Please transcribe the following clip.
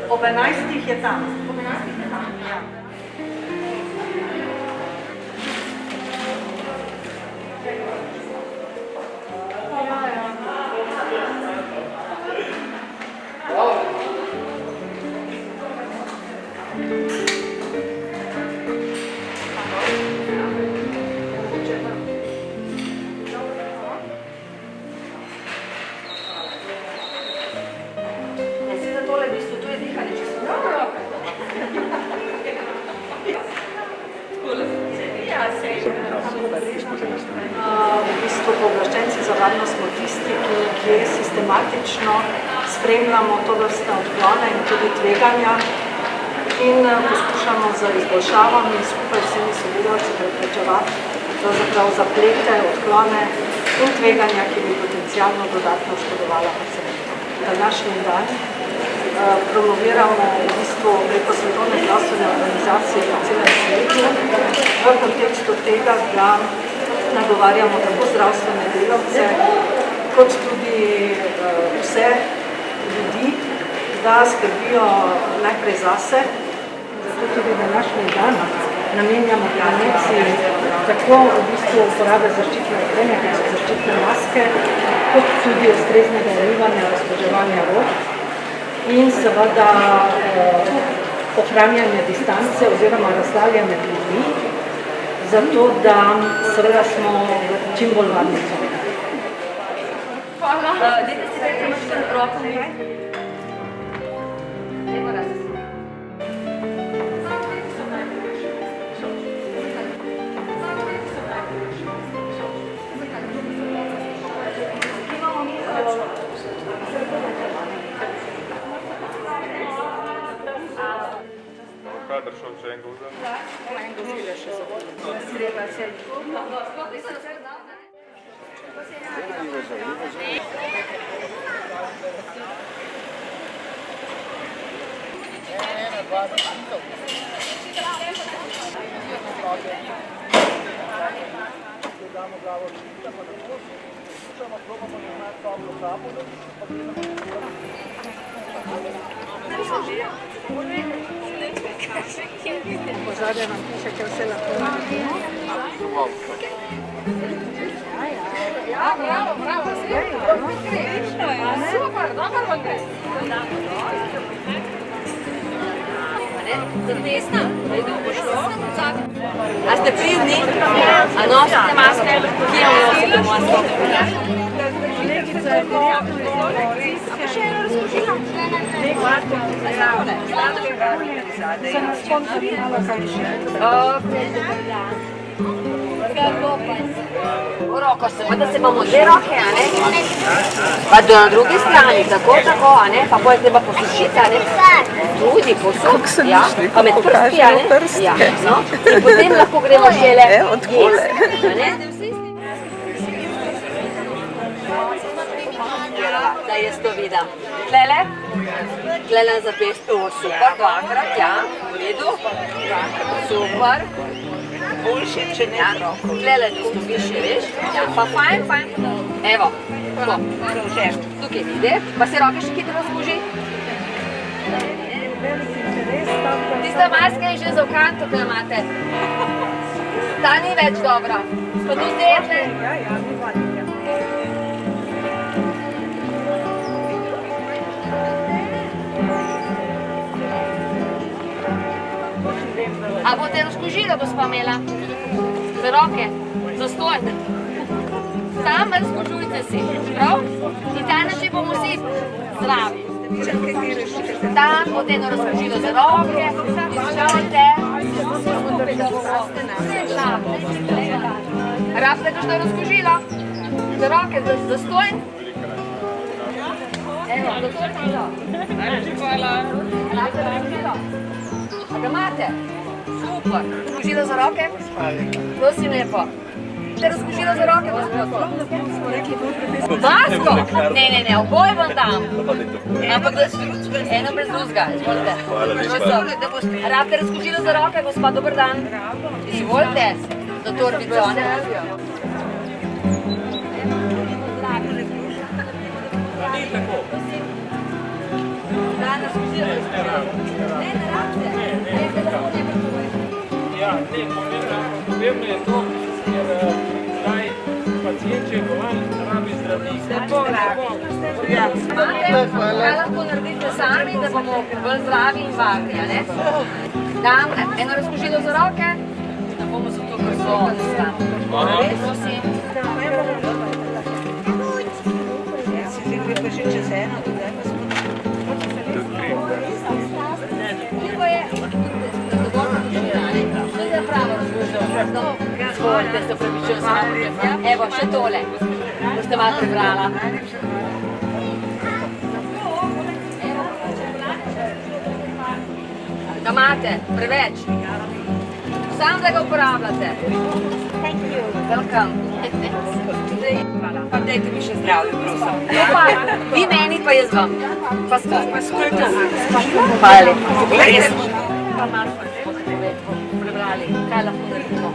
Ob 11 je tam. Ob 11 je tam? Ja. V bistvu pooblaščenci za varnost smo tisti, ki sistematično spremljamo tovrstne odklone in tudi tveganja in poskušamo z izboljšavami skupaj vsemi sodelavci preprečevati pravzaprav zaplete, odklone in tveganja, ki bi potencialno dodatno škodovala pacientom. Današnji dan promoviramo v bistvu preko Svetovne zdravstvene organizacije po celem svetu v kontekstu tega, da nagovarjamo tako zdravstvene delavce, kot tudi vse ljudi, da skrbijo najprej zase. Zato tudi današnji dan namenjamo promociji tako v bistvu uporabe zaščitne opreme, kot so zaščitne maske, kot tudi ustreznega umivanja, razkuževanja rok in seveda ohranjanje distance oziroma razdalje med ljudmi, zato da seveda smo čim bolj varni coni. Hvala. Dajte si dajte mačkar roko. Evo raz. Kadar šel če enega vzem? Da, enega vzile še so. Treba se. Damo glavo ščita, pa na koš, skušamo, probamo naznati toplo kapo, pa gledamo Pozadje vam piše, če vse lahko naredimo. Ja, bravo, bravo, super, dobro vam gre. Za desna, da je bo šlo. A ste pridni? A nosite maske? Kje nosite maske? A še eno razkožila? Se nas sponsorirala kaj še? Roko se, da se imamo dve roke, a ne? Pa do na drugi strani, tako, a ne? Pa potem treba posušiti, a ne? Tudi posud, ja? Pa med prsti, a ne? Ja, no? In potem lahko gremo šele jesti, a ne? Da jaz to vidim. Tlele? Tlele na zapestju, super, dvakrat, ja, v redu. Super. Boljše, če ne roko. Tlele tisto više, veš? Ja, pa fajn. Evo, tako, tukaj vidi. Pa se roke še hitro razkuži. Tista maska je že za v kanto, kaj imate. Ta ni več dobra. Pa tu zdajte. A boste razkužilo, gospa Mela? Za roke? Za stojn? Sam razkužujte si, prav? In ta način bomo vsi zdravi. Tam boste eno razkužilo za roke, izčavajte. Rabite kakšno razkužilo? Za roke, za stojn? Evo, za to je to. Hvala. Rabite razkužilo? A ga imate? Super. Razkužilo za roke? Prosim lepo. Ste razkužilo za roke, gospod? Masko? Ne, oboje vam dam. Ampak eno brez drugega, izvolite. Rabite razkužilo za roke, gospod, dober dan. Izvolite. Za torbico, ne? Ni tako. Danes vzirajo. Ne, ne rabite. Ne, telefon je pretvoj. Ja, ne, pomembno je to, ker zdaj pacient, če je bolan, rabi zdravnik. Lepo, kaj lahko naredite sami, da bomo bolj zdravi in varni, a ne? Dam eno razkužilo za roke, da bomo zato kar so stran. Res, prosim. Lepo je, da dovolj počinjena, ne? To je pravo razkužilo. Zvolite, se upravičujem samo. Evo, še tole. Boste malo prebrala. Da imate preveč. Samo da ga uporabljate. Welcome. Pa dajte mi še zdravje, prosim. Vi meni, pa jaz vam. Pa skupaj. Hvala lepa. Pa malo prebrali, kaj lahko naredimo.